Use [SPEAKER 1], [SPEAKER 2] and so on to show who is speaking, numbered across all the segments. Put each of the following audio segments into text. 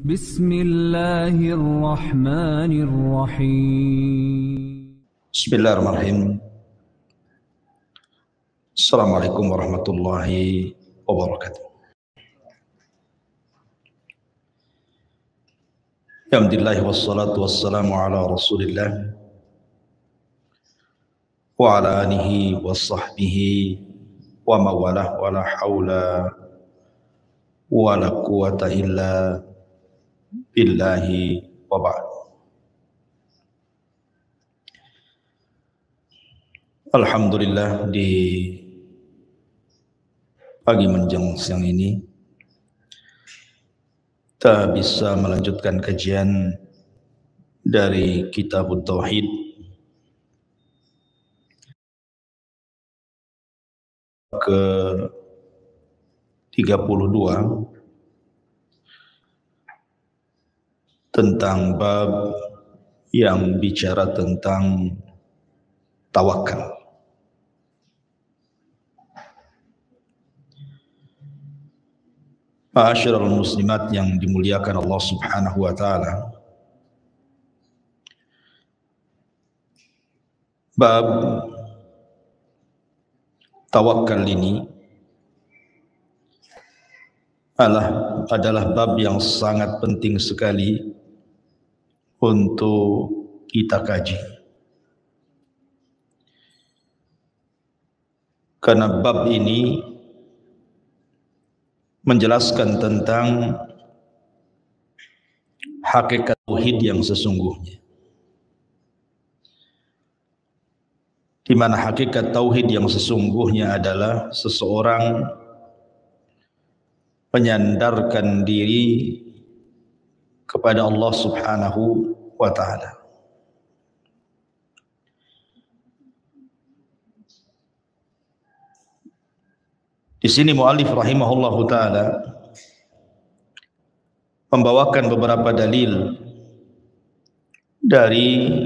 [SPEAKER 1] بسم الله الرحمن الرحيم.
[SPEAKER 2] بسم الله الرحمن الرحيم. السلام عليكم ورحمة الله وبركاته. Alhamdulillah wassalatu wassalamu ala rasulillah wa ala alihi wa sahbihi wa mawalah wa la hawla wa la quwata illa billahi wa ba'd. Alhamdulillah, di pagi menjelang siang ini kita bisa melanjutkan kajian dari Kitab Tauhid ke 32 tentang bab yang bicara tentang tawakal. Ma'asyiral muslimat yang dimuliakan Allah Subhanahu wa taala. Bab tawakal ini adalah bab yang sangat penting sekali untuk kita kaji. Karena bab ini menjelaskan tentang hakikat tauhid yang sesungguhnya. Di mana hakikat tauhid yang sesungguhnya adalah seseorang menyandarkan diri kepada Allah Subhanahu wa taala. Di sini muallif rahimahullahu taala membawakan beberapa dalil dari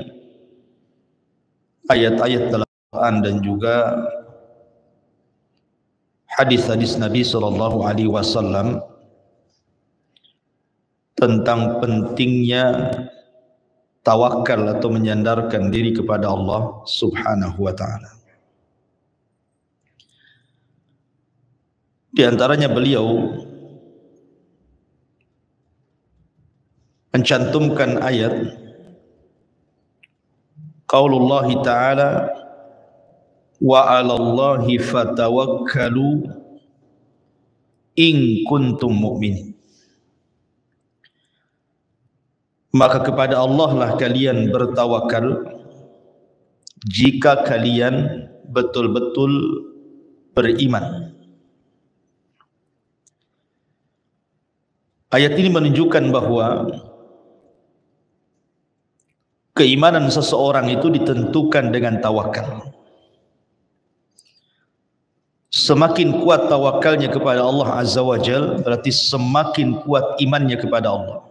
[SPEAKER 2] ayat-ayat dalam Al-Quran dan juga hadis-hadis Nabi sallallahu alaihi wasallam tentang pentingnya tawakal atau menyandarkan diri kepada Allah Subhanahu wa taala. Di antaranya beliau mencantumkan ayat qaulullah ta'ala wa 'alallahi fatawakkalu in kuntum mu'minin. Maka kepada Allah lah kalian bertawakal jika kalian betul-betul beriman. Ayat ini menunjukkan bahwa keimanan seseorang itu ditentukan dengan tawakal. Semakin kuat tawakalnya kepada Allah Azza wa Jalla, berarti semakin kuat imannya kepada Allah.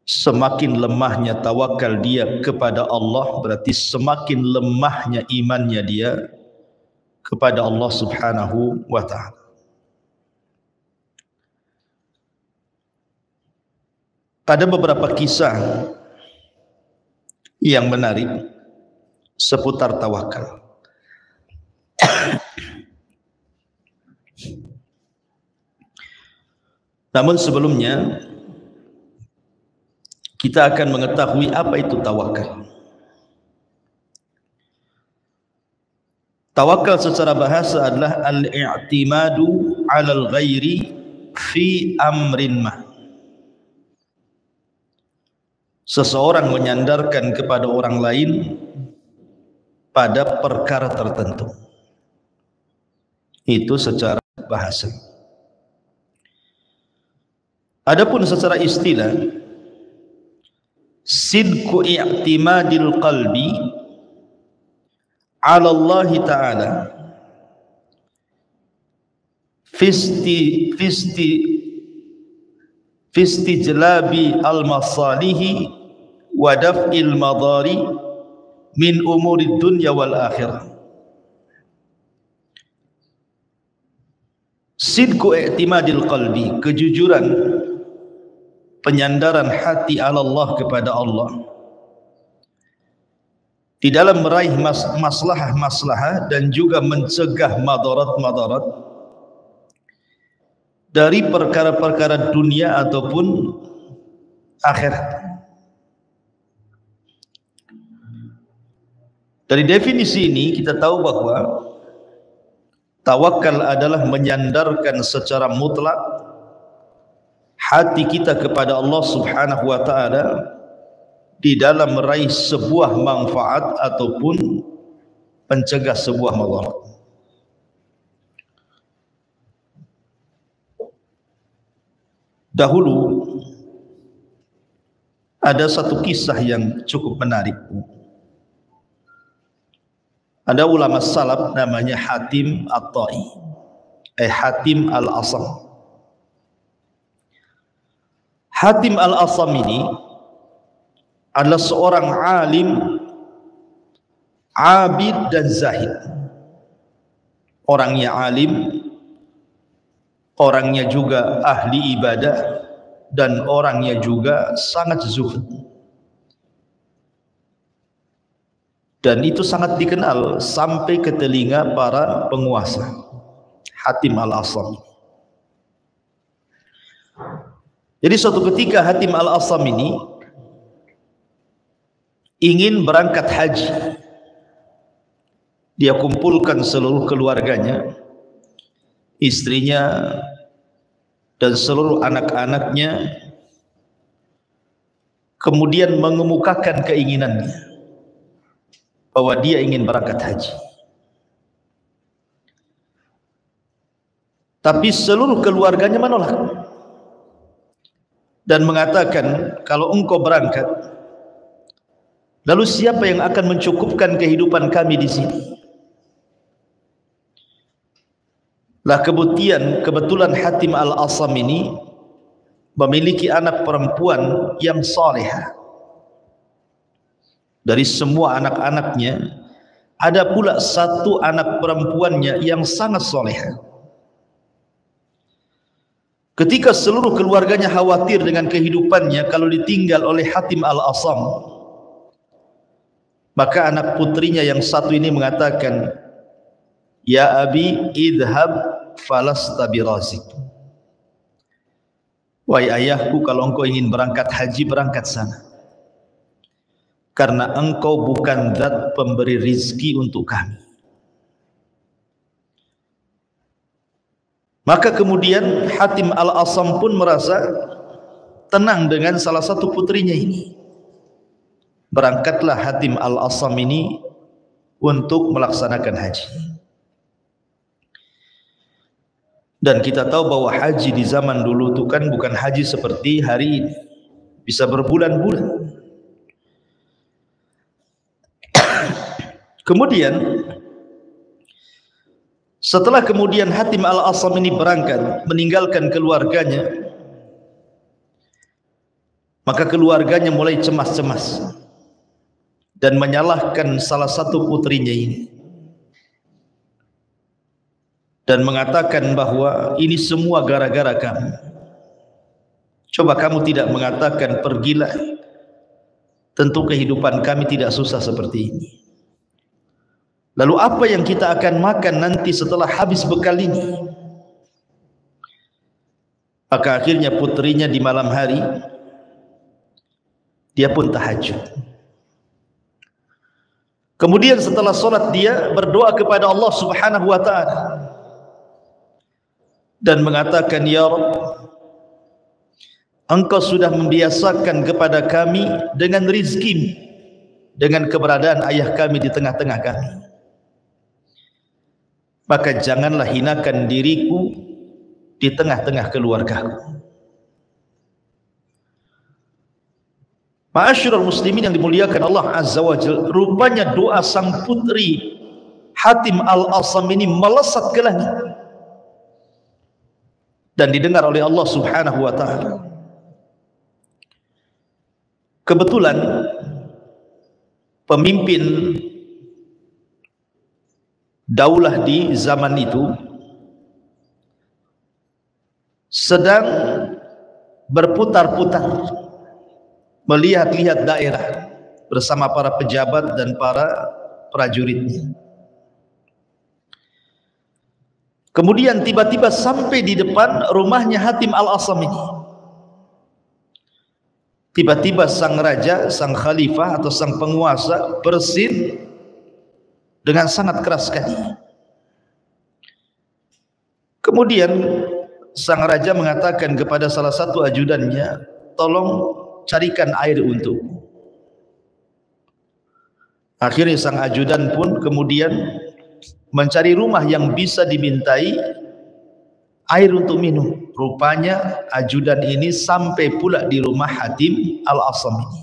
[SPEAKER 2] Semakin lemahnya tawakal dia kepada Allah, berarti semakin lemahnya imannya dia kepada Allah Subhanahu wa ta'ala. Ada beberapa kisah yang menarik seputar tawakal. Namun sebelumnya kita akan mengetahui apa itu tawakal. Tawakal secara bahasa adalah al-i'timadu 'alal ghairi fi amrin ma. Seseorang menyandarkan kepada orang lain pada perkara tertentu. Itu secara bahasa. Adapun secara istilah, sidqu i'timadil qalbi 'ala Allah Ta'ala fisti jelabi al-masalihi wa daf'il madari min umuri dunya wal akhirah. Sidqu i'timadil qalbi, kejujuran penyandaran hati Allah kepada Allah di dalam meraih maslahah-maslahah dan juga mencegah madarat-madarat dari perkara-perkara dunia ataupun akhirat. Dari definisi ini kita tahu bahwa tawakal adalah menyandarkan secara mutlak hati kita kepada Allah Subhanahu wa taala di dalam meraih sebuah manfaat ataupun mencegah sebuah madarat. Dahulu ada satu kisah yang cukup menarik. Ada ulama salaf namanya Hatim At-Tai, Hatim Al-Asam. Hatim Al-Asam ini adalah seorang alim, abid dan zahid. Orangnya alim, orangnya juga ahli ibadah, dan orangnya juga sangat zuhud. Dan itu sangat dikenal sampai ke telinga para penguasa. Hatim Al-Asam. Jadi suatu ketika Hatim Al-Asam ini ingin berangkat haji. Dia kumpulkan seluruh keluarganya, istrinya dan seluruh anak-anaknya, kemudian mengemukakan keinginannya bahwa dia ingin berangkat haji. Tapi seluruh keluarganya menolak dan mengatakan, kalau engkau berangkat, lalu siapa yang akan mencukupkan kehidupan kami di sini? Lah kebetulan Hatim Al-Asam ini memiliki anak perempuan yang salihah. Dari semua anak-anaknya ada pula satu anak perempuannya yang sangat salihah. Ketika seluruh keluarganya khawatir dengan kehidupannya kalau ditinggal oleh Hatim Al-Asam, maka anak putrinya yang satu ini mengatakan, "Ya abi, idhab falasta birazik." Wahai ayahku, kalau engkau ingin berangkat haji, berangkat sana, karena engkau bukan zat pemberi rizki untuk kami. Maka kemudian Hatim Al-Asam pun merasa tenang dengan salah satu putrinya ini. Berangkatlah Hatim Al-Asam ini untuk melaksanakan haji. Dan kita tahu bahwa haji di zaman dulu itu kan bukan haji seperti hari ini, bisa berbulan-bulan. Kemudian setelah kemudian Hatim Al-Asam ini berangkat meninggalkan keluarganya, maka keluarganya mulai cemas-cemas dan menyalahkan salah satu putrinya ini dan mengatakan bahwa ini semua gara-gara kamu. Coba kamu tidak mengatakan pergilah, tentu kehidupan kami tidak susah seperti ini. Lalu apa yang kita akan makan nanti setelah habis bekal ini? Maka akhirnya putrinya di malam hari dia pun tahajud. Kemudian setelah sholat dia berdoa kepada Allah Subhanahu wa ta'ala dan mengatakan, "Ya Rabb, Engkau sudah membiasakan kepada kami dengan rizki, dengan keberadaan ayah kami di tengah-tengah kami. Maka janganlah hinakan diriku di tengah-tengah keluargaku." Ma'asyiral muslimin yang dimuliakan Allah Azza wa Jalla, rupanya doa sang putri Hatim Al-Asam ini melesat ke langit dan didengar oleh Allah Subhanahu wa ta'ala. Kebetulan pemimpin daulah di zaman itu sedang berputar-putar melihat-lihat daerah bersama para pejabat dan para prajuritnya. Kemudian tiba-tiba sampai di depan rumahnya Hatim Al-Asam ini. Tiba-tiba sang raja, sang khalifah atau sang penguasa bersin dengan sangat keras sekali. Kemudian sang raja mengatakan kepada salah satu ajudannya, tolong carikan air untuk. Akhirnya sang ajudan pun kemudian mencari rumah yang bisa dimintai air untuk minum. Rupanya ajudan ini sampai pula di rumah Hatim Al-Asam ini.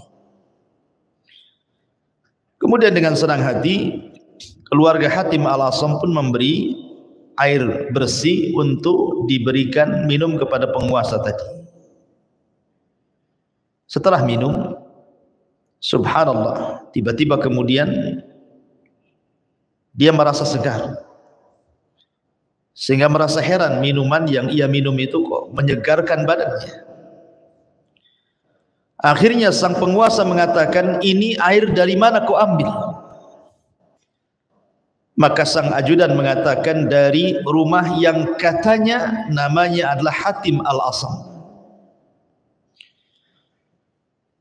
[SPEAKER 2] Kemudian dengan senang hati keluarga Hatim Al-Asam pun memberi air bersih untuk diberikan minum kepada penguasa tadi. Setelah minum, subhanallah, tiba-tiba kemudian dia merasa segar, sehingga merasa heran minuman yang ia minum itu kok menyegarkan badannya. Akhirnya sang penguasa mengatakan, ini air dari mana kau ambil? Maka sang ajudan mengatakan, dari rumah yang katanya namanya adalah Hatim Al-Asam.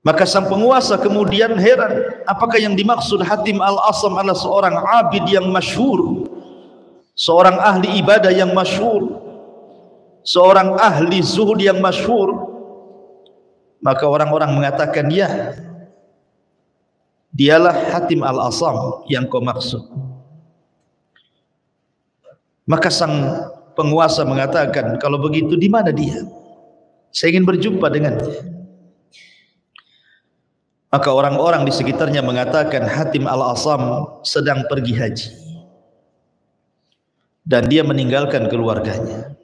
[SPEAKER 2] Maka sang penguasa kemudian heran, apakah yang dimaksud Hatim Al-Asam adalah seorang abid yang masyhur, seorang ahli ibadah yang masyhur, seorang ahli zuhud yang masyhur? Maka orang-orang mengatakan, ya, dialah Hatim Al-Asam yang kau maksud. Maka sang penguasa mengatakan, kalau begitu di mana dia? Saya ingin berjumpa dengannya. Maka orang-orang di sekitarnya mengatakan, Hatim Al-Asam sedang pergi haji dan dia meninggalkan keluarganya.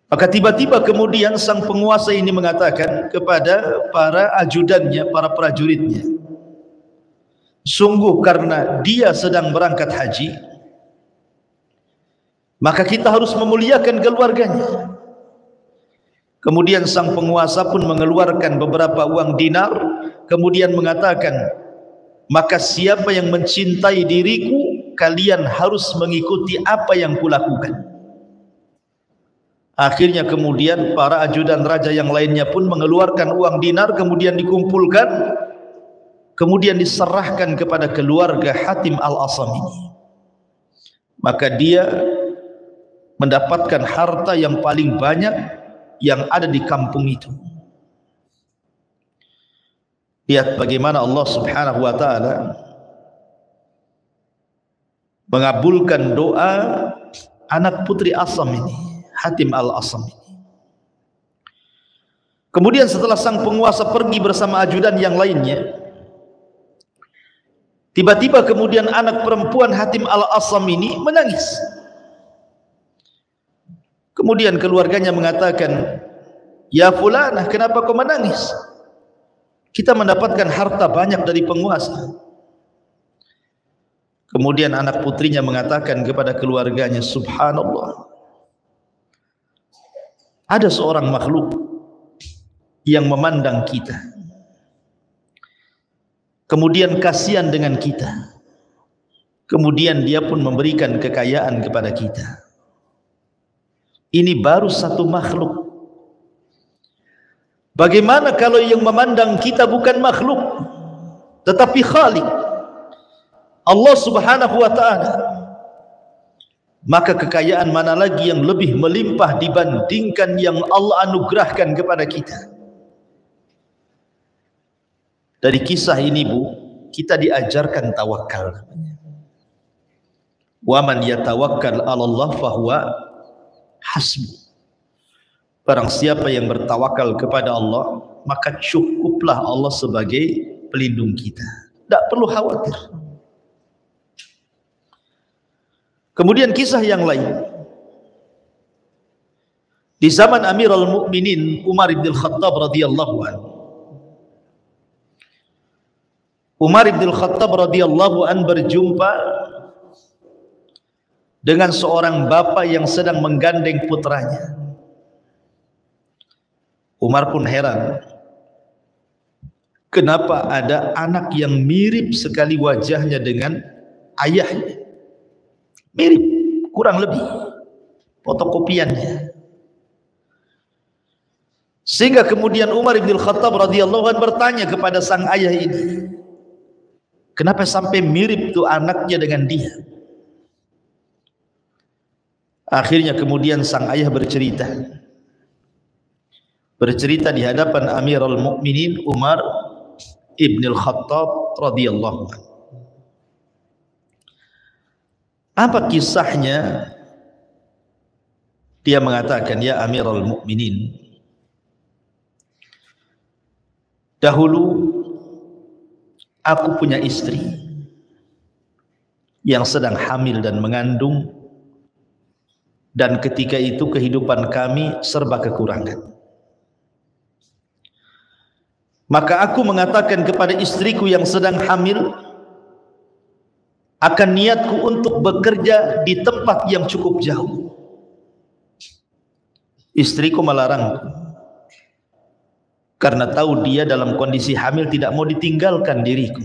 [SPEAKER 2] Maka tiba-tiba kemudian sang penguasa ini mengatakan kepada para ajudannya, para prajuritnya, sungguh karena dia sedang berangkat haji, maka kita harus memuliakan keluarganya. Kemudian sang penguasa pun mengeluarkan beberapa uang dinar, kemudian mengatakan, maka siapa yang mencintai diriku, kalian harus mengikuti apa yang kulakukan. Akhirnya kemudian para ajudan raja yang lainnya pun mengeluarkan uang dinar, kemudian dikumpulkan, kemudian diserahkan kepada keluarga Hatim Al-Asam ini. Maka dia mendapatkan harta yang paling banyak yang ada di kampung itu. Lihat bagaimana Allah Subhanahu wa ta'ala mengabulkan doa anak putri Asam ini, Hatim Al-Asam ini. Kemudian setelah sang penguasa pergi bersama ajudan yang lainnya, tiba-tiba kemudian anak perempuan Hatim Al-Asam ini menangis. Kemudian keluarganya mengatakan, ya fulanah, kenapa kau menangis? Kita mendapatkan harta banyak dari penguasa. Kemudian anak putrinya mengatakan kepada keluarganya, subhanallah, ada seorang makhluk yang memandang kita, kemudian kasihan dengan kita, kemudian dia pun memberikan kekayaan kepada kita. Ini baru satu makhluk. Bagaimana kalau yang memandang kita bukan makhluk, tetapi Khalik, Allah Subhanahu wa ta'ala? Maka kekayaan mana lagi yang lebih melimpah dibandingkan yang Allah anugerahkan kepada kita? Dari kisah ini, Bu, kita diajarkan tawakal. Wa man yatawakkal 'ala Allah fahuwa hasbu. Barang siapa yang bertawakal kepada Allah, maka cukuplah Allah sebagai pelindung kita. Tidak perlu khawatir. Kemudian kisah yang lain, di zaman Amirul Mukminin Umar bin Khattab radhiyallahu anhu. Umar bin Khattab radhiyallahu anhu berjumpa dengan seorang bapa yang sedang menggandeng putranya. Umar pun heran, kenapa ada anak yang mirip sekali wajahnya dengan ayahnya. Mirip, kurang lebih fotokopiannya. Sehingga kemudian Umar bin Khattab radhiyallahu anhu bertanya kepada sang ayah ini, kenapa sampai mirip tuh anaknya dengan dia? Akhirnya kemudian sang ayah bercerita di hadapan Amirul Mukminin Umar ibn Khattab radhiyallahu anhu. Apa kisahnya? Dia mengatakan, ya Amirul Mukminin, dahulu aku punya istri yang sedang hamil dan mengandung, dan ketika itu kehidupan kami serba kekurangan. Maka aku mengatakan kepada istriku yang sedang hamil, akan niatku untuk bekerja di tempat yang cukup jauh. Istriku melarangku, karena tahu dia dalam kondisi hamil tidak mau ditinggalkan diriku.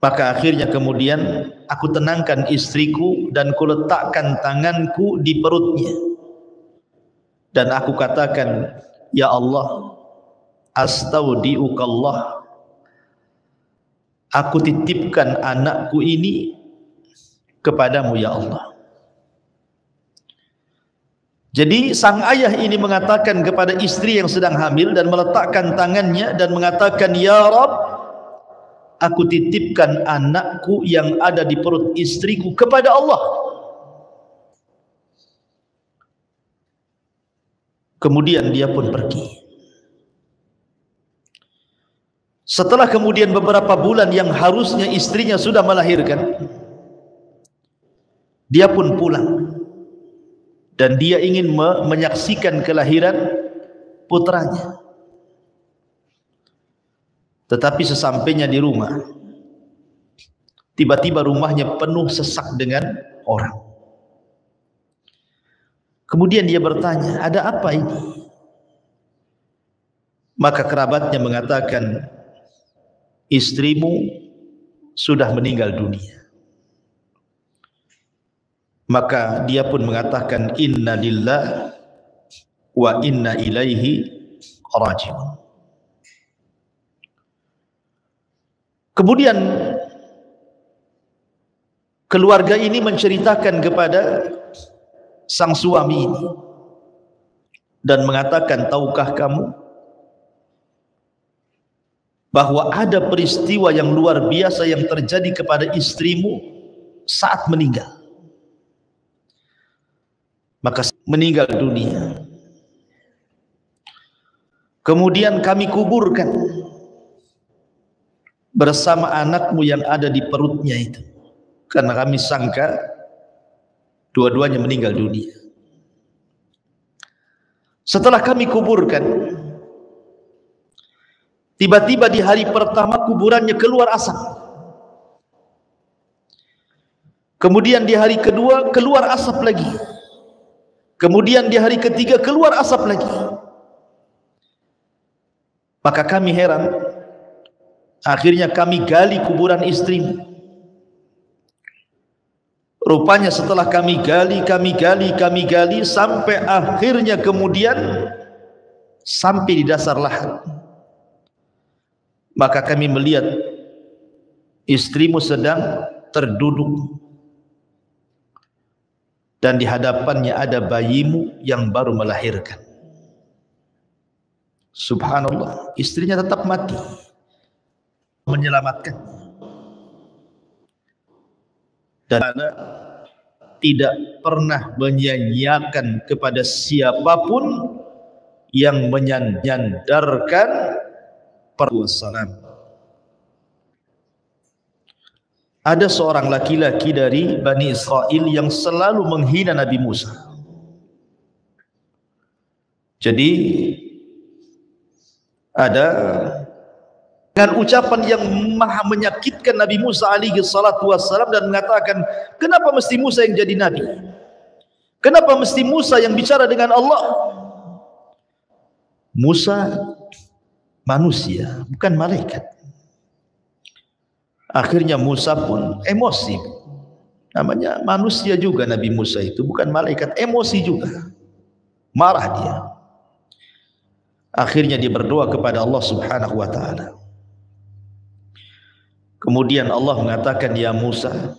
[SPEAKER 2] Maka akhirnya kemudian aku tenangkan istriku dan kuletakkan tanganku di perutnya, dan aku katakan, ya Allah, astaudiukallah, aku titipkan anakku ini kepadamu ya Allah. Jadi sang ayah ini mengatakan kepada istri yang sedang hamil dan meletakkan tangannya dan mengatakan, ya Rabb, aku titipkan anakku yang ada di perut istriku kepada Allah. Kemudian dia pun pergi. Setelah kemudian beberapa bulan yang harusnya istrinya sudah melahirkan, dia pun pulang. Dan dia ingin menyaksikan kelahiran putranya. Tetapi sesampainya di rumah, tiba-tiba rumahnya penuh sesak dengan orang. Kemudian dia bertanya, ada apa ini? Maka kerabatnya mengatakan, istrimu sudah meninggal dunia. Maka dia pun mengatakan, inna lillah wa inna ilaihi raji'un. Kemudian keluarga ini menceritakan kepada sang suami ini dan mengatakan, tahukah kamu bahwa ada peristiwa yang luar biasa yang terjadi kepada istrimu saat meninggal? Maka meninggal dunia. Kemudian kami kuburkan bersama anakmu yang ada di perutnya itu, karena kami sangka dua-duanya meninggal dunia. Setelah kami kuburkan, tiba-tiba di hari pertama kuburannya keluar asap. Kemudian di hari kedua keluar asap lagi. Kemudian di hari ketiga keluar asap lagi. Maka kami heran. Akhirnya kami gali kuburan istrimu. Rupanya setelah kami gali sampai akhirnya kemudian sampai di dasar lahat. Maka kami melihat istrimu sedang terduduk dan di hadapannya ada bayimu yang baru melahirkan. Subhanallah, istrinya tetap mati, menyelamatkan. Dan tidak pernah menyanyiakan kepada siapapun yang menyandarkan perbuatan. Ada seorang laki-laki dari Bani Israel yang selalu menghina Nabi Musa. Jadi ada dengan ucapan yang maha menyakitkan Nabi Musa alaihi salatu wassalam dan mengatakan, kenapa mesti Musa yang jadi nabi? Kenapa mesti Musa yang bicara dengan Allah? Musa manusia, bukan malaikat. Akhirnya Musa pun emosi. Namanya manusia juga Nabi Musa itu, bukan malaikat, emosi juga. Marah dia. Akhirnya dia berdoa kepada Allah Subhanahu wa taala. Kemudian Allah mengatakan, "Ya Musa,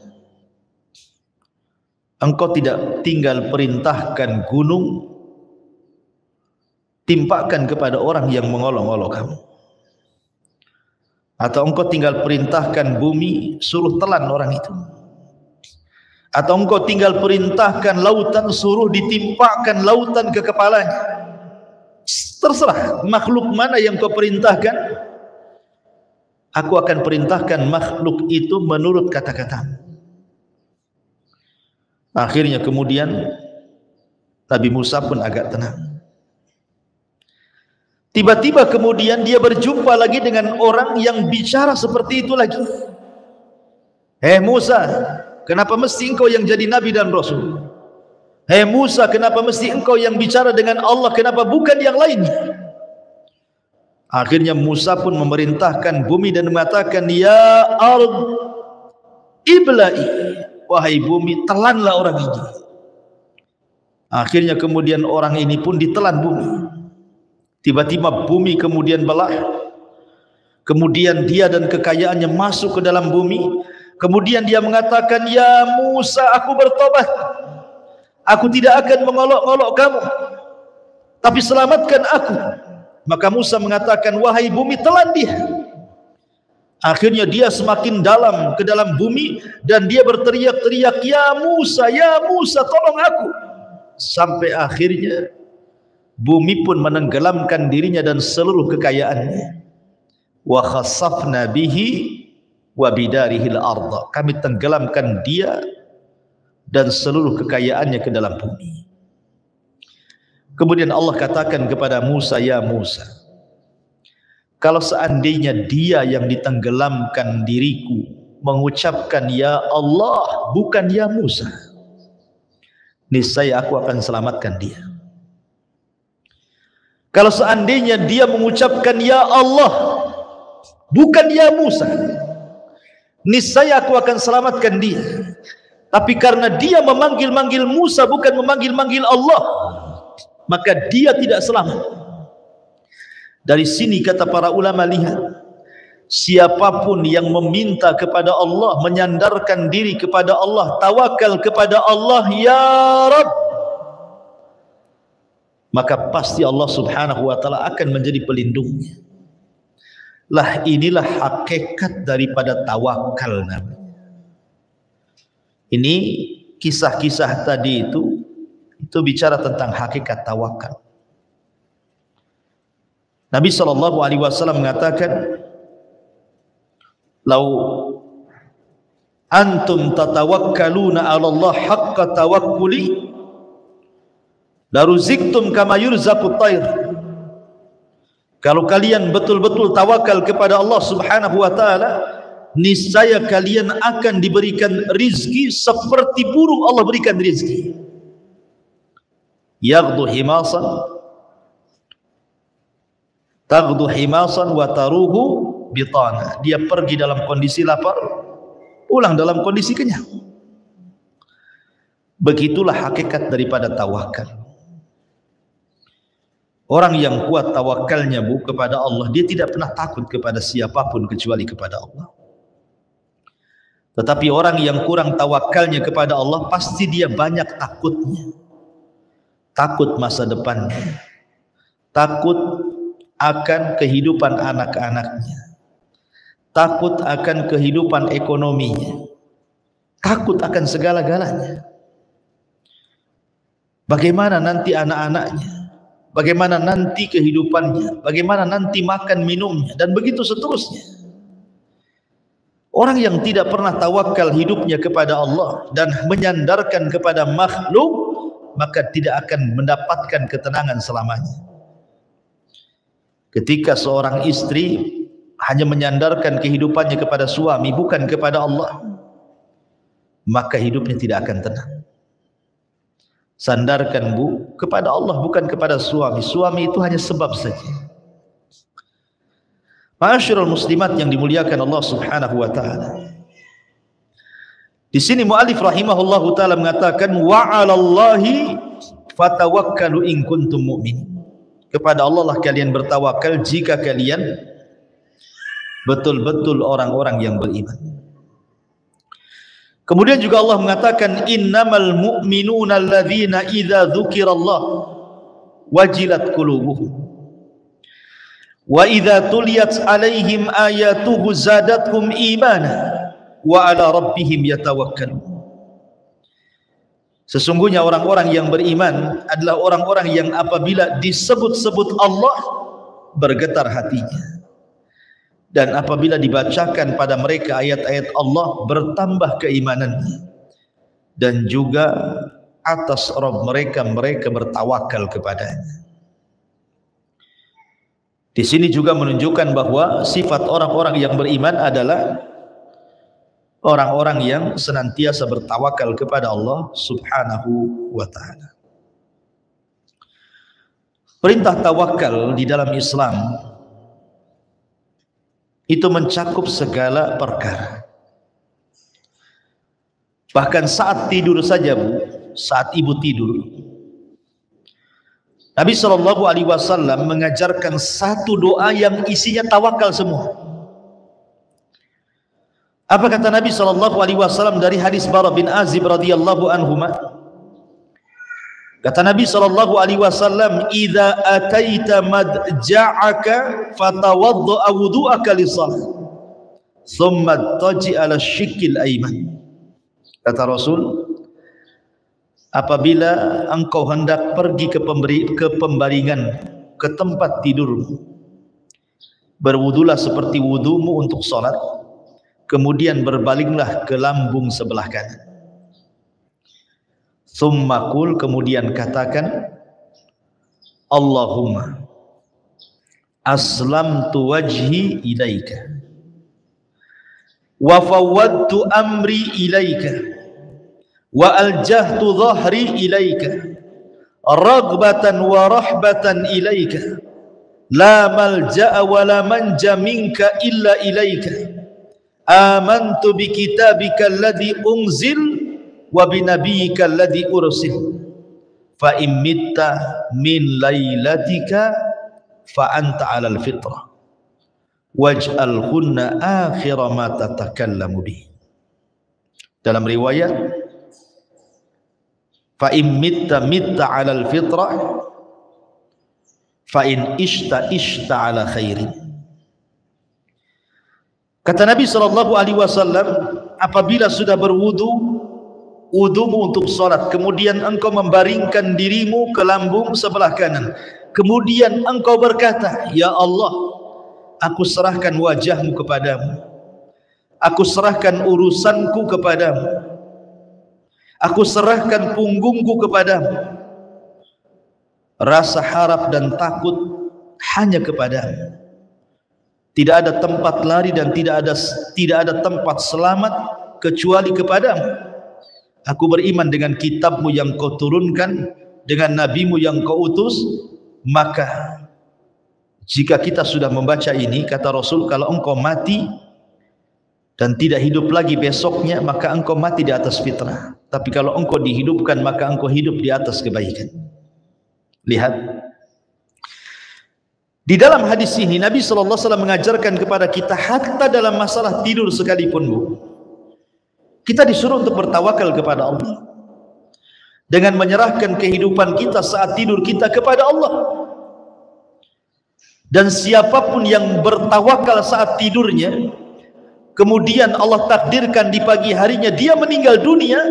[SPEAKER 2] engkau tidak tinggal perintahkan gunung timpakan kepada orang yang mengolok-olok kamu, atau engkau tinggal perintahkan bumi suruh telan orang itu, atau engkau tinggal perintahkan lautan suruh ditimpakan lautan ke kepalanya. Terserah makhluk mana yang kau perintahkan, aku akan perintahkan makhluk itu menurut kata-katamu." Akhirnya kemudian Nabi Musa pun agak tenang. Tiba-tiba kemudian dia berjumpa lagi dengan orang yang bicara seperti itu lagi. Musa, kenapa mesti engkau yang jadi nabi dan rasul? Musa, kenapa mesti engkau yang bicara dengan Allah, kenapa bukan yang lainnya? Akhirnya Musa pun memerintahkan bumi dan mengatakan, "Ya ard ibla'i," wahai bumi, telanlah orang ini. Akhirnya kemudian orang ini pun ditelan bumi. Tiba-tiba bumi kemudian belah. Kemudian dia dan kekayaannya masuk ke dalam bumi. Kemudian dia mengatakan, "Ya Musa, aku bertobat. Aku tidak akan mengolok-olok kamu, tapi selamatkan aku." Maka Musa mengatakan, "Wahai bumi, telan dia." Akhirnya dia semakin dalam ke dalam bumi dan dia berteriak-teriak, "Ya Musa, ya Musa, tolong aku." Sampai akhirnya bumi pun menenggelamkan dirinya dan seluruh kekayaannya. Wa khasafna bihi wa bidarihil arda. Kami tenggelamkan dia dan seluruh kekayaannya ke dalam bumi. Kemudian Allah katakan kepada Musa, "Ya Musa, kalau seandainya dia yang ditenggelamkan diriku mengucapkan ya Allah bukan ya Musa, niscaya aku akan selamatkan dia. Kalau seandainya dia mengucapkan ya Allah bukan ya Musa, niscaya aku akan selamatkan dia. Tapi karena dia memanggil-manggil Musa bukan memanggil-manggil Allah, maka dia tidak selamat." Dari sini kata para ulama, lihat, siapapun yang meminta kepada Allah, menyandarkan diri kepada Allah, tawakal kepada Allah, ya Rabb, maka pasti Allah Subhanahu wa taala akan menjadi pelindungnya. Lah inilah hakikat daripada tawakal namanya. Ini kisah-kisah tadi itu bicara tentang hakikat tawakal. Nabi SAW mengatakan, "Lau antum tatawakkaluna 'ala Allah haqqa tawakkuli laruziktum kama yurzaqut tayr." Kalau kalian betul-betul tawakal kepada Allah Subhanahu wa taala, niscaya kalian akan diberikan rizki seperti burung Allah berikan rizki. Yaghdu himasan, taghdu himasan wa taruhu bitana. Dia pergi dalam kondisi lapar, pulang dalam kondisi kenyang. Begitulah hakikat daripada tawakal. Orang yang kuat tawakalnya kepada Allah, dia tidak pernah takut kepada siapapun kecuali kepada Allah. Tetapi orang yang kurang tawakalnya kepada Allah, pasti dia banyak takutnya. Takut masa depannya, takut akan kehidupan anak-anaknya, takut akan kehidupan ekonominya, takut akan segala-galanya. Bagaimana nanti anak-anaknya, bagaimana nanti kehidupannya, bagaimana nanti makan minumnya, dan begitu seterusnya. Orang yang tidak pernah tawakal hidupnya kepada Allah dan menyandarkan kepada makhluk, maka tidak akan mendapatkan ketenangan selamanya. Ketika seorang istri hanya menyandarkan kehidupannya kepada suami bukan kepada Allah, maka hidupnya tidak akan tenang. Sandarkan kepada Allah, bukan kepada suami. Suami itu hanya sebab saja. Ma'asyiral muslimat yang dimuliakan Allah Subhanahu wa taala. Di sini muallif rahimahullahu taala mengatakan wa 'alallahi fatawakkalu in kuntum mu'minin. Kepada Allah lah kalian bertawakal jika kalian betul-betul orang-orang yang beriman. Kemudian juga Allah mengatakan innamal mu'minuna alladzina idza dzukirallah wajilat qulubuhum wa idza tuliyat alaihim ayatuhu zadatkum imana wa ala rabbihim yatawakkalun. Sesungguhnya orang-orang yang beriman adalah orang-orang yang apabila disebut-sebut Allah bergetar hatinya, dan apabila dibacakan pada mereka ayat-ayat Allah bertambah keimanannya, dan juga atas Rabb mereka bertawakal kepadanya. Di sini juga menunjukkan bahwa sifat orang-orang yang beriman adalah orang-orang yang senantiasa bertawakal kepada Allah Subhanahu wa taala. Perintah tawakal di dalam Islam itu mencakup segala perkara. Bahkan saat tidur saja, saat ibu tidur, Nabi SAW mengajarkan satu doa yang isinya tawakal semua. Apa kata Nabi SAW dari hadis Bara bin Azib radhiyallahu anhuma? Kata Nabi SAW, "Idza ataita madja'aka fatawadda wudu'aka lis-shalah, thumma taji 'ala syikil ayman." Kata Rasul, apabila engkau hendak pergi ke pembaringan, ke tempat tidurmu, berwudulah seperti wudumu untuk salat, kemudian berbalinglah ke lambung sebelah kanan. Tsumma qul, kemudian katakan, Allahumma aslamtu wajhi ilaika wa fawwadtu amri ilaika wa aljahtu dhahri ilaika raghbatan wa rahbatan ilaika la malja'a wa la manja minka illa ilaika amantu bi kitabika alladhi unzil wa bi nabiyyika alladhi ursil fa in mitta min lailatika fa anta 'alal fitrah waj'al hunna akhira ma tatakallamu bi. Dalam riwayat fa in mitta 'alal fitrah fa in ishta 'ala khairin. Kata Nabi SAW, apabila sudah wudumu untuk sholat, kemudian engkau membaringkan dirimu ke lambung sebelah kanan, kemudian engkau berkata, Ya Allah, aku serahkan wajahmu kepadamu, aku serahkan urusanku kepadamu, aku serahkan punggungku kepadamu, rasa harap dan takut hanya kepadamu. Tidak ada tempat lari dan tidak ada tempat selamat kecuali kepadamu. Aku beriman dengan kitabmu yang kau turunkan, dengan nabimu yang kau utus. Maka jika kita sudah membaca ini, kata Rasul, kalau engkau mati dan tidak hidup lagi besoknya, maka engkau mati di atas fitrah. Tapi kalau engkau dihidupkan, maka engkau hidup di atas kebaikan. Lihat, di dalam hadis ini Nabi SAW mengajarkan kepada kita, hatta dalam masalah tidur sekalipun, kita disuruh untuk bertawakal kepada Allah, dengan menyerahkan kehidupan kita saat tidur kita kepada Allah. Dan siapapun yang bertawakal saat tidurnya, kemudian Allah takdirkan di pagi harinya dia meninggal dunia,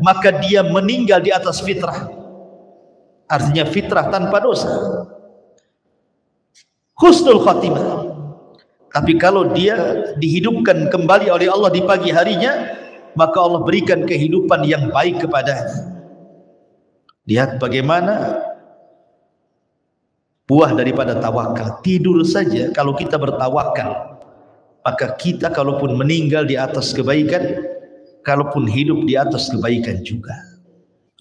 [SPEAKER 2] maka dia meninggal di atas fitrah. Artinya fitrah tanpa dosa, husnul khatimah. Tapi kalau dia dihidupkan kembali oleh Allah di pagi harinya, maka Allah berikan kehidupan yang baik kepadanya. Lihat bagaimana buah daripada tawakal. Tidur saja kalau kita bertawakal, maka kita kalaupun meninggal di atas kebaikan, kalaupun hidup di atas kebaikan juga.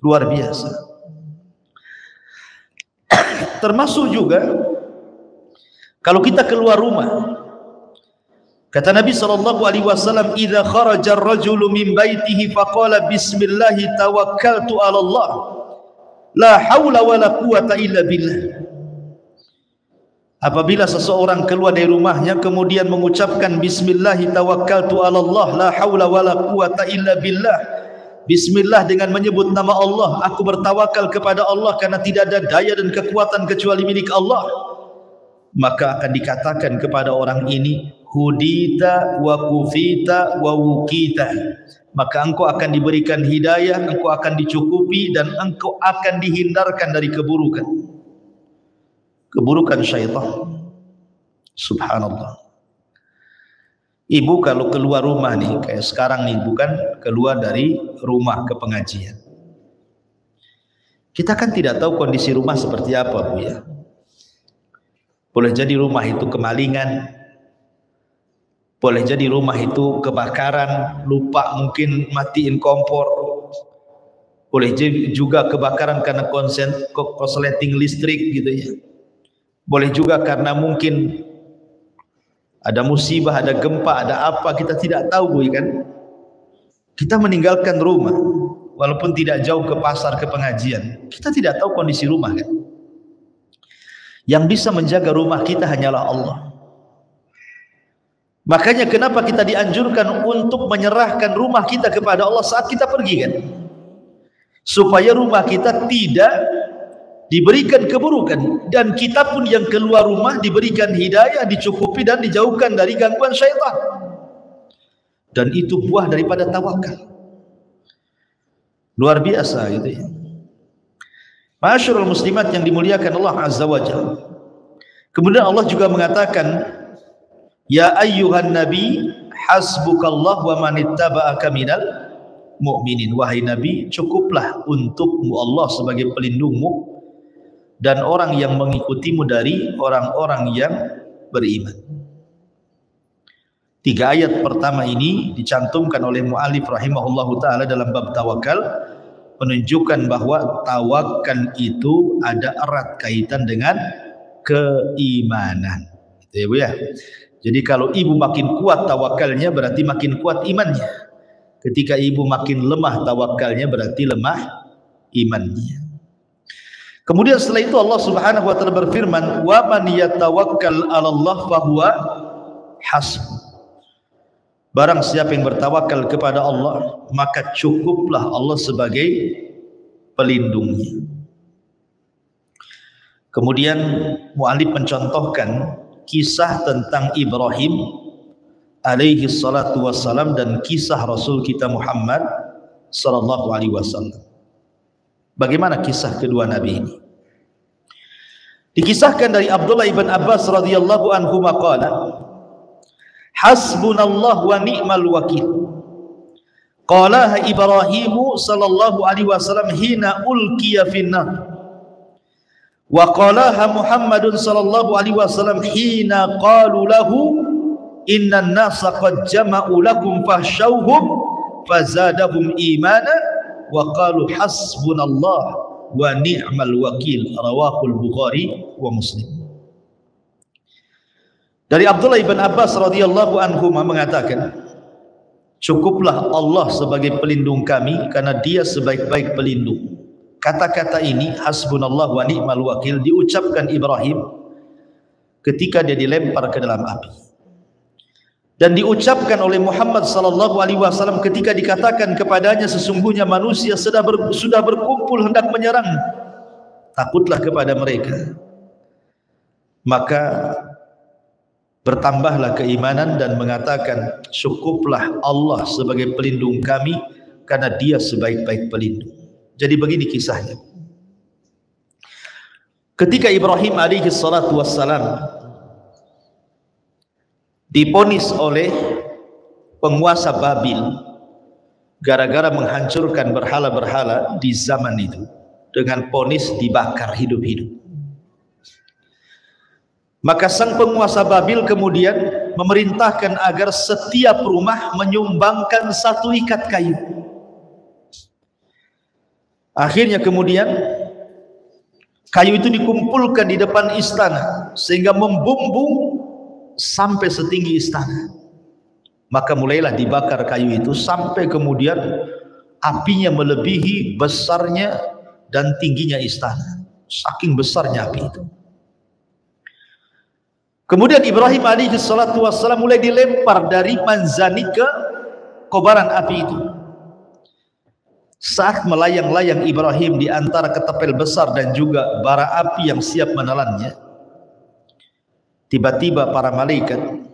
[SPEAKER 2] Luar biasa. Termasuk juga kalau kita keluar rumah, kata Nabi SAW, "Idza kharaja ar-rajulu min baitihi faqala bismillah tawakkaltu 'ala Allah, la haula wala quwata illa billah." Apabila seseorang keluar dari rumahnya kemudian mengucapkan bismillah tawakkaltu 'ala Allah, la haula wala quwata illa billah. Bismillah dengan menyebut nama Allah, aku bertawakal kepada Allah karena tidak ada daya dan kekuatan kecuali milik Allah. Maka akan dikatakan kepada orang ini, hudita wa kufita wa wukita. Maka engkau akan diberikan hidayah, engkau akan dicukupi, dan engkau akan dihindarkan dari keburukan syaitan. Subhanallah. Ibu kalau keluar rumah nih, kayak sekarang nih, bukan keluar dari rumah ke pengajian, kita kan tidak tahu kondisi rumah seperti apa, Bu ya. Boleh jadi rumah itu kemalingan, boleh jadi rumah itu kebakaran, lupa mungkin matiin kompor, boleh juga kebakaran karena korsleting listrik gitu ya. Boleh juga karena mungkin ada musibah, ada gempa, ada apa, kita tidak tahu, Bu kan. Kita meninggalkan rumah walaupun tidak jauh ke pasar, ke pengajian, kita tidak tahu kondisi rumah kan. Yang bisa menjaga rumah kita hanyalah Allah. Makanya kenapa kita dianjurkan untuk menyerahkan rumah kita kepada Allah saat kita pergi kan, supaya rumah kita tidak diberikan keburukan, dan kita pun yang keluar rumah diberikan hidayah, dicukupi dan dijauhkan dari gangguan syaitan. Dan itu buah daripada tawakal. Luar biasa gitu ya. Ma'asyiral muslimat yang dimuliakan Allah Azza wa Jalla. Kemudian Allah juga mengatakan, ya ayyuhan nabi hasbukallah wa manittaba'aka minal mu'minin. Wahai nabi, cukuplah untukmu Allah sebagai pelindungmu dan orang yang mengikutimu dari orang-orang yang beriman. 3 ayat pertama ini dicantumkan oleh mu'allif rahimahullahu ta'ala dalam bab tawakal, menunjukkan bahwa tawakal itu ada erat kaitan dengan keimanan. Gitu ya, Bu ya. Jadi kalau ibu makin kuat tawakalnya berarti makin kuat imannya. Ketika ibu makin lemah tawakalnya berarti lemah imannya. Kemudian setelah itu Allah Subhanahu wa taala berfirman, "Wa man yatawakkal 'ala Allah fa huwa hasbuh." Barang siapa yang bertawakal kepada Allah, maka cukuplah Allah sebagai pelindungnya. Kemudian mu'allif mencontohkan kisah tentang Ibrahim alaihi salatu wassalam dan kisah Rasul kita Muhammad sallallahu alaihi wasallam. Bagaimana kisah kedua nabi ini? Dikisahkan dari Abdullah ibn Abbas radhiyallahu anhu maqala, hasbunallah wa ni'mal wakil. Qalaha Ibrahimu sallallahu alaihi wasallam hina ulqiya finnar. Wa qalaha Muhammadun sallallahu alaihi wasallam hina qalu lahu innan nasa qad jama'u lakum fahshawhum fazadahum imana wa qalu hasbunallah wa ni'mal wakil. Rawahul Bukhari wa Muslim. Dari Abdullah ibn Abbas radhiyallahu anhu mengatakan, cukuplah Allah sebagai pelindung kami karena dia sebaik-baik pelindung. Kata-kata ini hasbunallah wa ni'mal wakil diucapkan Ibrahim ketika dia dilempar ke dalam api, dan diucapkan oleh Muhammad sallallahu alaihi wasallam ketika dikatakan kepadanya sesungguhnya manusia sudah berkumpul hendak menyerang, takutlah kepada mereka. Maka bertambahlah keimanan dan mengatakan cukuplah Allah sebagai pelindung kami karena dia sebaik-baik pelindung. Jadi begini kisahnya. Ketika Ibrahim alaihi salatu wassalam diponis oleh penguasa Babil gara-gara menghancurkan berhala-berhala di zaman itu, dengan ponis dibakar hidup-hidup, maka sang penguasa Babil kemudian memerintahkan agar setiap rumah menyumbangkan 1 ikat kayu. Akhirnya kemudian Kayu itu dikumpulkan di depan istana sehingga membumbung sampai setinggi istana. Maka mulailah dibakar kayu itu sampai kemudian apinya melebihi besarnya dan tingginya istana. Saking besarnya api itu. Kemudian Ibrahim alaihi salatu wassalam mulai dilempar dari manzani ke kobaran api itu. Saat melayang-layang Ibrahim di antara ketapel besar dan juga bara api yang siap menelannya, tiba-tiba para malaikat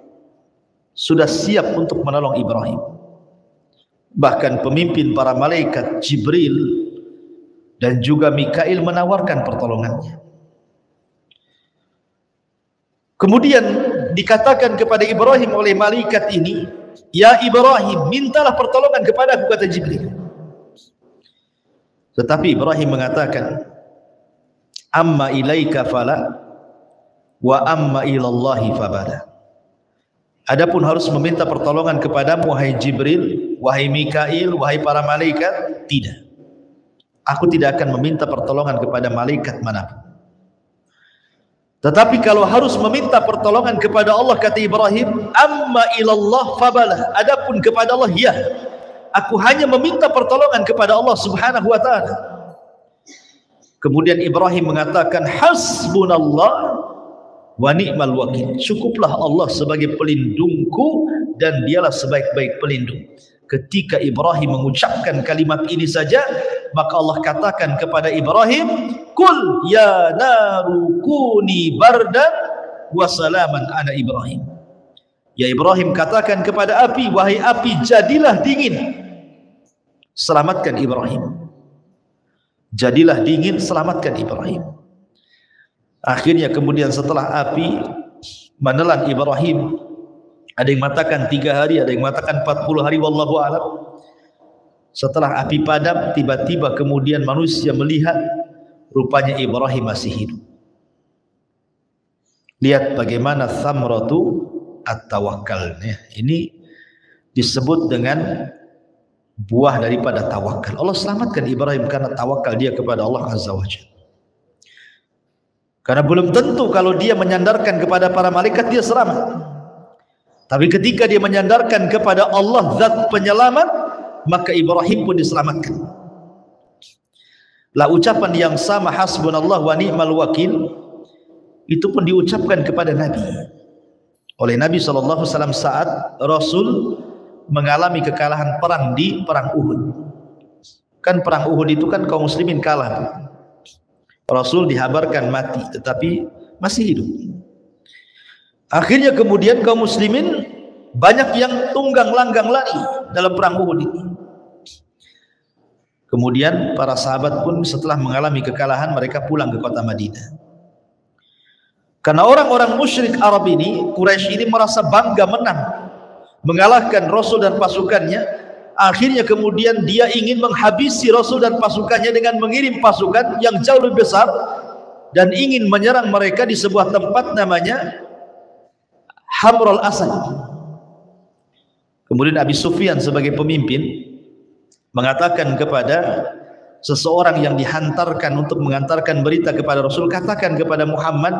[SPEAKER 2] sudah siap untuk menolong Ibrahim. Bahkan pemimpin para malaikat Jibril dan juga Mikail menawarkan pertolongannya. Kemudian dikatakan kepada Ibrahim oleh malaikat ini, "Ya Ibrahim, mintalah pertolongan kepadaku," kata Jibril. Tetapi Ibrahim mengatakan, "Amma ilaika fala wa amma ilallahi fabala." Adapun harus meminta pertolongan kepadamu wahai Jibril, wahai Mikail, wahai para malaikat, tidak. Aku tidak akan meminta pertolongan kepada malaikat manapun. Tetapi kalau harus meminta pertolongan kepada Allah, kata Ibrahim, amma ilallah fabala. Adapun kepada Allah, ya, aku hanya meminta pertolongan kepada Allah subhanahu wa ta'ala. Kemudian Ibrahim mengatakan, hasbunallah wa ni'mal wakil. Cukuplah Allah sebagai pelindungku dan dialah sebaik-baik pelindung. Ketika Ibrahim mengucapkan kalimat ini saja, maka Allah katakan kepada Ibrahim, kul ya naru kuni bardan wa salaman ala Ibrahim. Ya Ibrahim, katakan kepada api, wahai api, jadilah dingin, selamatkan Ibrahim. Jadilah dingin, selamatkan Ibrahim. Akhirnya kemudian setelah api menelan Ibrahim, ada yang mengatakan 3 hari, ada yang mengatakan 40 hari, wallahu a'lam. Setelah api padam, tiba-tiba kemudian manusia melihat rupanya Ibrahim masih hidup. Lihat bagaimana thamratu at-tawakkal. Ini disebut dengan buah daripada tawakal. Allah selamatkan Ibrahim karena tawakal dia kepada Allah Azza wa Jalla. Karena belum tentu kalau dia menyandarkan kepada para malaikat dia selamat. Tapi ketika dia menyandarkan kepada Allah zat penyelamat, maka Ibrahim pun diselamatkan. Lah ucapan yang sama, hasbunallah wa ni'mal wakil, itu pun diucapkan kepada Nabi oleh Nabi SAW saat Rasul mengalami kekalahan perang di perang Uhud. Kan perang Uhud itu kan kaum muslimin kalah. Rasul dihabarkan mati tetapi masih hidup. Akhirnya kemudian kaum muslimin banyak yang tunggang langgang lari dalam perang Uhud ini. Kemudian para sahabat pun setelah mengalami kekalahan, mereka pulang ke kota Madinah. Karena orang-orang musyrik Arab ini, Quraisy ini merasa bangga menang, mengalahkan Rasul dan pasukannya. Akhirnya kemudian dia ingin menghabisi Rasul dan pasukannya dengan mengirim pasukan yang jauh lebih besar dan ingin menyerang mereka di sebuah tempat namanya Hamrul Asad. Kemudian Abi Sufyan sebagai pemimpin mengatakan kepada seseorang yang dihantarkan untuk mengantarkan berita kepada Rasul, katakan kepada Muhammad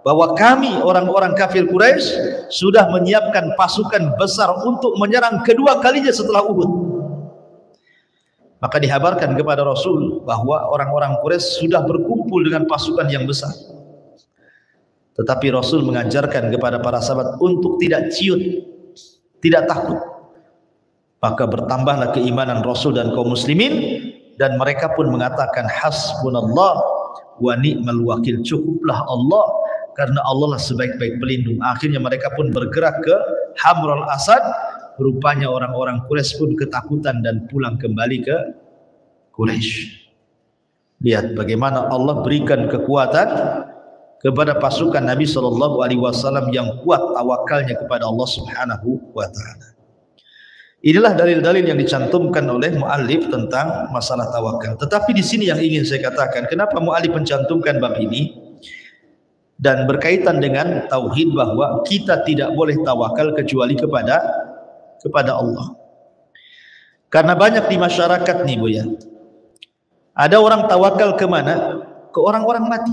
[SPEAKER 2] bahwa kami orang-orang kafir Quraisy sudah menyiapkan pasukan besar untuk menyerang kedua kalinya setelah Uhud. Maka dihabarkan kepada Rasul bahwa orang-orang Quraisy sudah berkumpul dengan pasukan yang besar. Tetapi Rasul mengajarkan kepada para sahabat untuk tidak ciut, tidak takut. Maka bertambahlah keimanan Rasul dan kaum muslimin, dan mereka pun mengatakan hasbunallah wa ni'mal wakil, cukuplah Allah karena Allah lah sebaik-baik pelindung. Akhirnya mereka pun bergerak ke Hamrul Asad. Rupanya orang-orang Quraisy pun ketakutan dan pulang kembali ke Quraisy. Lihat bagaimana Allah berikan kekuatan kepada pasukan Nabi SAW yang kuat tawakalnya kepada Allah Subhanahu wa ta'ala. Inilah dalil-dalil yang dicantumkan oleh muallif tentang masalah tawakal. Tetapi di sini yang ingin saya katakan, kenapa muallif mencantumkan bab ini dan berkaitan dengan tauhid, bahwa kita tidak boleh tawakal kecuali kepada Allah. Karena banyak di masyarakat nih Bu ya, ada orang tawakal kemana? ke orang-orang mati,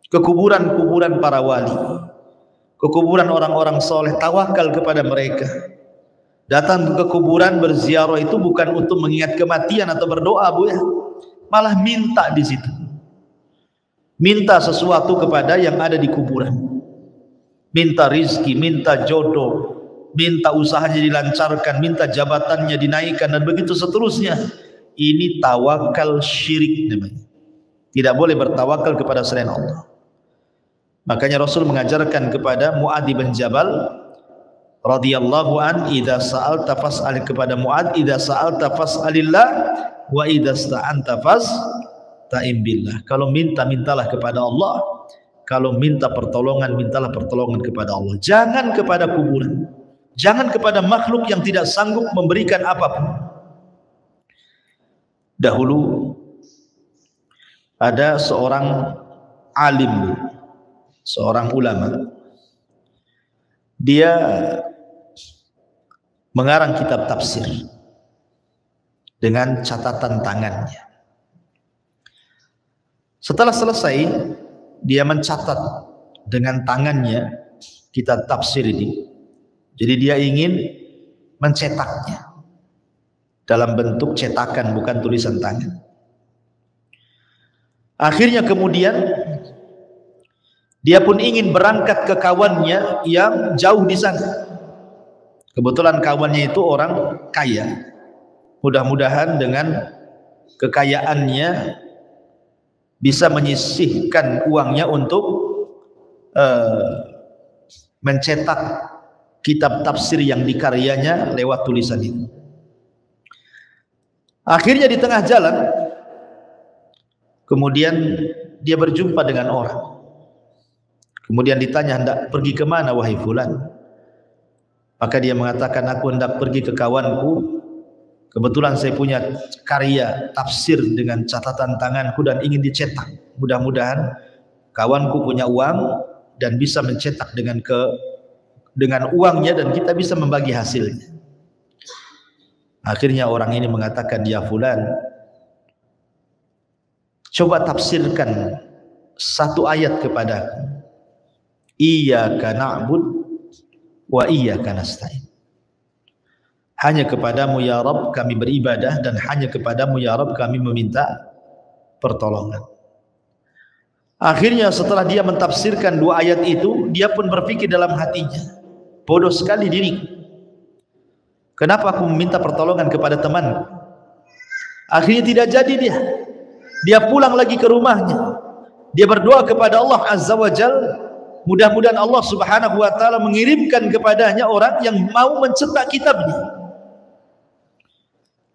[SPEAKER 2] ke kuburan-kuburan para wali, ke kuburan orang-orang soleh, tawakal kepada mereka. Datang ke kuburan berziarah itu bukan untuk mengingat kematian atau berdoa, Bu ya, malah minta di situ, minta sesuatu kepada yang ada di kuburan, minta rizki, minta jodoh, minta usahanya dilancarkan, minta jabatannya dinaikkan, dan begitu seterusnya. Ini tawakal syirik namanya. Tidak boleh bertawakal kepada selain Allah. Makanya Rasul mengajarkan kepada Mu'adz bin Jabal radhiyallahu an, idza sa'alta fas'al, kepada Mu'adz, idza sa'alta fas'alillah wa idza sta'anta fasta'in billah. Kalau minta, mintalah kepada Allah. Kalau minta pertolongan, mintalah pertolongan kepada Allah. Jangan kepada kuburan, jangan kepada makhluk yang tidak sanggup memberikan apapun. Dahulu ada seorang alim, seorang ulama, dia mengarang kitab tafsir dengan catatan tangannya. Setelah selesai, dia mencatat dengan tangannya kitab tafsir ini. Jadi dia ingin mencetaknya dalam bentuk cetakan, bukan tulisan tangan. Akhirnya kemudian dia pun ingin berangkat ke kawannya yang jauh di sana. Kebetulan kawannya itu orang kaya. Mudah-mudahan dengan kekayaannya bisa menyisihkan uangnya untuk mencetak kitab tafsir yang dikaryanya lewat tulisan itu. Akhirnya di tengah jalan kemudian dia berjumpa dengan orang. Kemudian ditanya, hendak pergi kemana wahai fulan? Maka dia mengatakan, aku hendak pergi ke kawanku. Kebetulan saya punya karya tafsir dengan catatan tanganku dan ingin dicetak. Mudah-mudahan kawanku punya uang dan bisa mencetak dengan uangnya, dan kita bisa membagi hasilnya. Akhirnya orang ini mengatakan, ya fulan, coba tafsirkan satu ayat kepadaku. Iyyaka na'bud wa iyyaka nasta'in. Hanya kepadamu ya Rabb kami beribadah, dan hanya kepadamu ya Rabb kami meminta pertolongan. Akhirnya setelah dia mentafsirkan dua ayat itu, dia pun berpikir dalam hatinya, bodoh sekali diriku, kenapa aku meminta pertolongan kepada temanku? Akhirnya tidak jadi dia pulang lagi ke rumahnya. Dia berdoa kepada Allah Azza wa Jalla, mudah-mudahan Allah Subhanahu wa taala mengirimkan kepadanya orang yang mau mencetak kitabnya.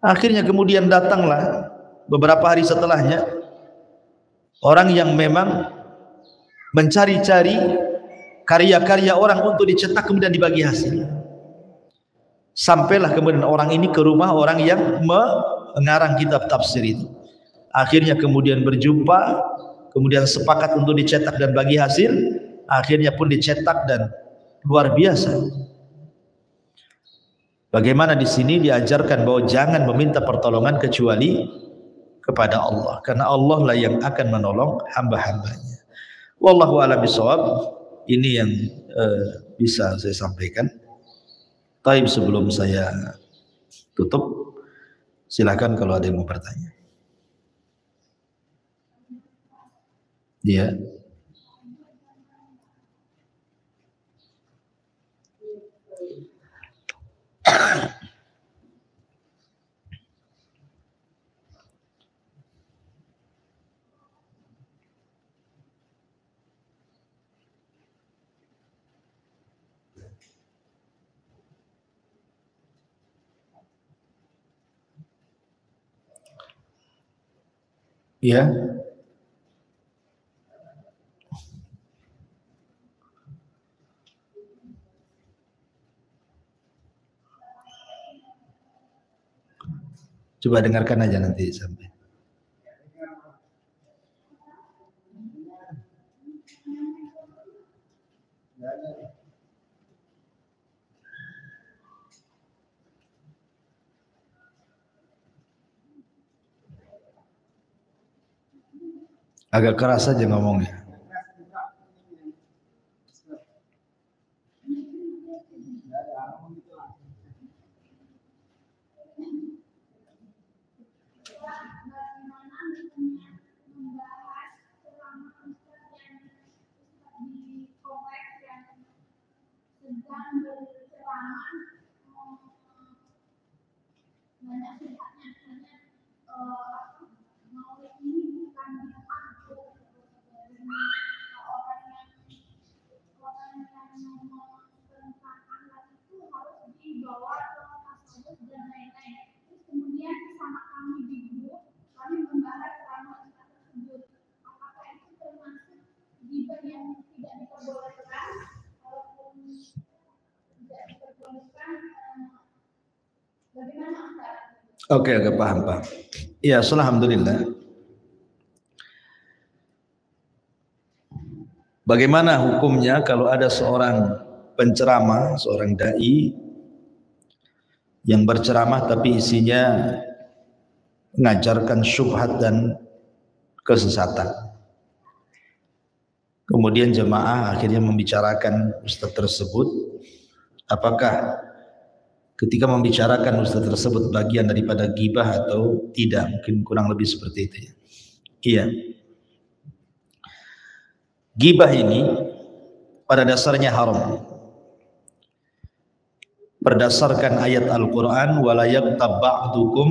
[SPEAKER 2] Akhirnya kemudian datanglah beberapa hari setelahnya orang yang memang mencari-cari karya-karya orang untuk dicetak kemudian dibagi hasil. Sampailah kemudian orang ini ke rumah orang yang mengarang kitab tafsir itu. Akhirnya kemudian berjumpa, kemudian sepakat untuk dicetak dan bagi hasil. Akhirnya pun dicetak dan luar biasa. Bagaimana di sini diajarkan bahwa jangan meminta pertolongan kecuali kepada Allah, karena Allah lah yang akan menolong hamba-hambanya. Wallahu a'lam bishawab. Ini yang bisa saya sampaikan. Taib, sebelum saya tutup, silakan kalau ada yang mau bertanya. Ya. Ya. Coba dengarkan aja nanti sampai. Agak keras aja ngomongnya. Oke, paham. Ya, alhamdulillah. Bagaimana hukumnya kalau ada seorang penceramah, seorang dai yang berceramah tapi isinya mengajarkan syubhat dan kesesatan. Kemudian jemaah akhirnya membicarakan ustaz tersebut, apakah ketika membicarakan ustaz tersebut bagian daripada ghibah atau tidak? Mungkin kurang lebih seperti itu ya. Iya. Ghibah ini pada dasarnya haram. Berdasarkan ayat Al-Qur'an, wala yaghtab ba'dukum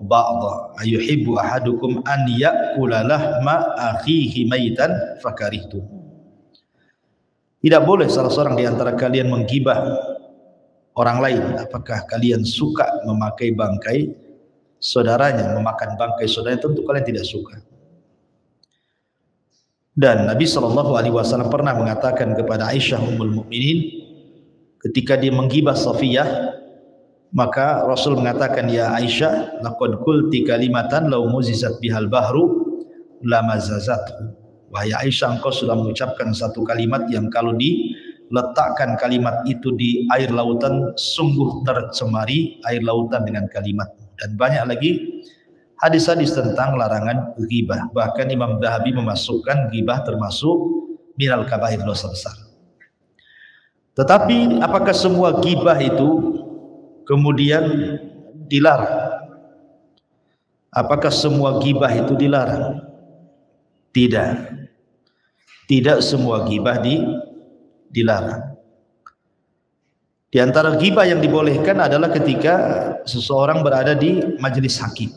[SPEAKER 2] ba'dha ayuhibbu ahadukum an ya'kula lahma akhihi maitan fakarihtum. Tidak boleh salah seorang di antara kalian menggibah orang lain. Apakah kalian suka memakai bangkai saudaranya, memakan bangkai saudaranya? Tentu kalian tidak suka. Dan Nabi SAW pernah mengatakan kepada Aisyah Ummul Mukminin ketika dia menggibah Safiyah, maka Rasul mengatakan, ya Aisyah, laqad qulti kalimatan law muzizat bihal bahru lamazazathu. Wahai Aisyah, engkau sudah mengucapkan satu kalimat yang kalau diletakkan kalimat itu di air lautan, sungguh tercemari air lautan dengan kalimat. Dan banyak lagi hadis-hadis tentang larangan ghibah. Bahkan Imam Dhahabi memasukkan ghibah termasuk minal kabair, dosa besar. Tetapi apakah semua ghibah itu kemudian dilarang? Apakah semua ghibah itu dilarang? Tidak. Tidak semua ghibah dilarang. Di antara ghibah yang dibolehkan adalah ketika seseorang berada di majelis hakim.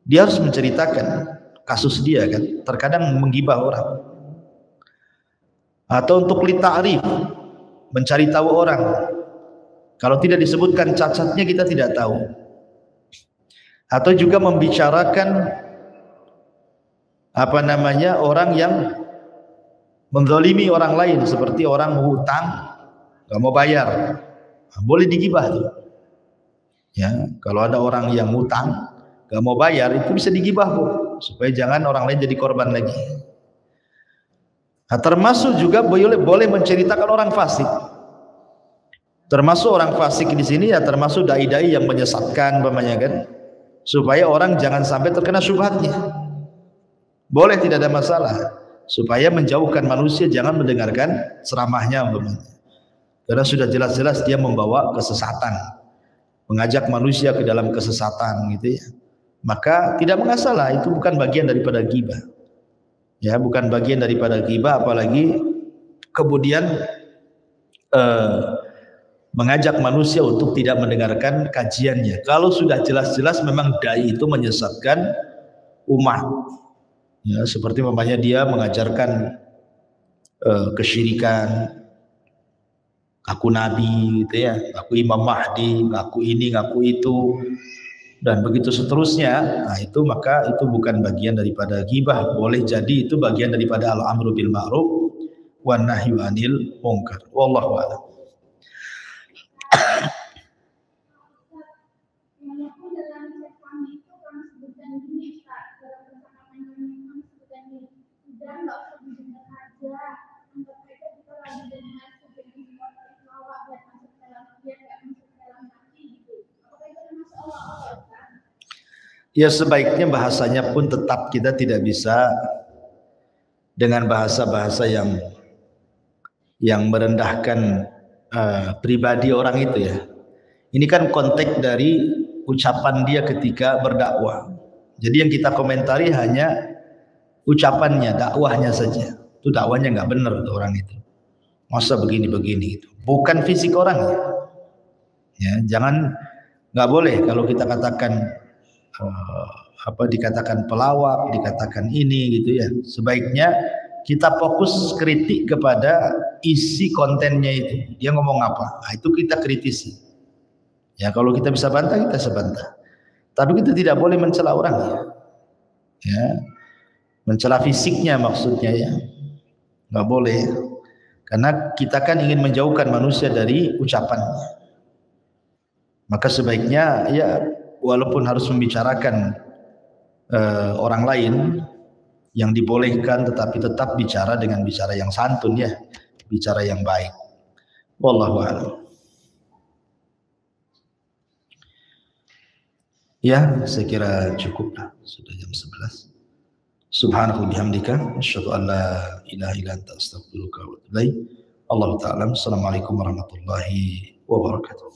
[SPEAKER 2] Dia harus menceritakan kasus dia kan, terkadang menggibah orang. Atau untuk li ta'rif, mencari tahu orang. Kalau tidak disebutkan cacatnya kita tidak tahu. Atau juga membicarakan orang yang menzalimi orang lain, seperti orang hutang enggak mau bayar. Boleh digibah tuh. Ya, kalau ada orang yang hutang gak mau bayar, itu bisa digibah Bu, supaya jangan orang lain jadi korban lagi. Nah, termasuk juga boleh menceritakan orang fasik. Termasuk orang fasik di sini ya termasuk dai-dai yang menyesatkan kan, supaya orang jangan sampai terkena syubhatnya. Boleh, tidak ada masalah, supaya menjauhkan manusia jangan mendengarkan ceramahnya karena sudah jelas-jelas dia membawa kesesatan, mengajak manusia ke dalam kesesatan gitu ya. Maka tidak masalah, itu bukan bagian daripada ghibah. Ya, bukan bagian daripada ghibah, apalagi kemudian mengajak manusia untuk tidak mendengarkan kajiannya. Kalau sudah jelas-jelas memang dai itu menyesatkan umat. Ya, seperti umpamanya dia mengajarkan kesyirikan, aku nabi gitu ya, aku Imam Mahdi, ngaku ini, ngaku itu, dan begitu seterusnya. Nah, itu maka itu bukan bagian daripada ghibah. Boleh jadi itu bagian daripada al-amru bil ma'ruf wan nahyu 'anil munkar. Wallahu a'lam. Ya sebaiknya bahasanya pun tetap kita tidak bisa dengan bahasa-bahasa yang merendahkan pribadi orang itu ya. Ini kan konteks dari ucapan dia ketika berdakwah. Jadi yang kita komentari hanya ucapannya, dakwahnya saja. Itu dakwahnya nggak benar orang itu. Masa begini-begini itu. Bukan fisik orangnya. Ya, jangan, nggak boleh kalau kita katakan dikatakan pelawak, dikatakan ini gitu ya. Sebaiknya kita fokus kritik kepada isi kontennya itu. Dia ngomong apa? Nah, itu kita kritisi. Ya kalau kita bisa bantah, kita bisa bantah. Tapi kita tidak boleh mencela orang ya. Mencela fisiknya maksudnya ya. Nggak boleh. Karena kita kan ingin menjauhkan manusia dari ucapannya. Maka sebaiknya ya walaupun harus membicarakan orang lain yang dibolehkan, tetapi tetap bicara dengan bicara yang santun ya, bicara yang baik. Wallahu a'lam. Ya, saya kira cukup lah, sudah jam 11. Subhanahu bihamdika asyhadu an la ilaha illa anta astaghfiruka wa atubu ilaik. Allahu ta'ala. Assalamualaikum warahmatullahi wabarakatuh.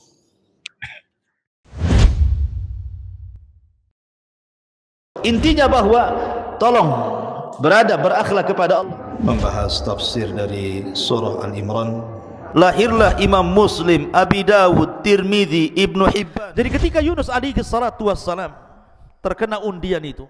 [SPEAKER 2] Intinya bahwa tolong berakhlak kepada Allah. Membahas tafsir dari surah Al-Imran. Lahirlah Imam Muslim, Abi Dawud, Tirmidzi, Ibnu Hibban. Jadi ketika Yunus alaihi salatu wassalam terkena undian itu,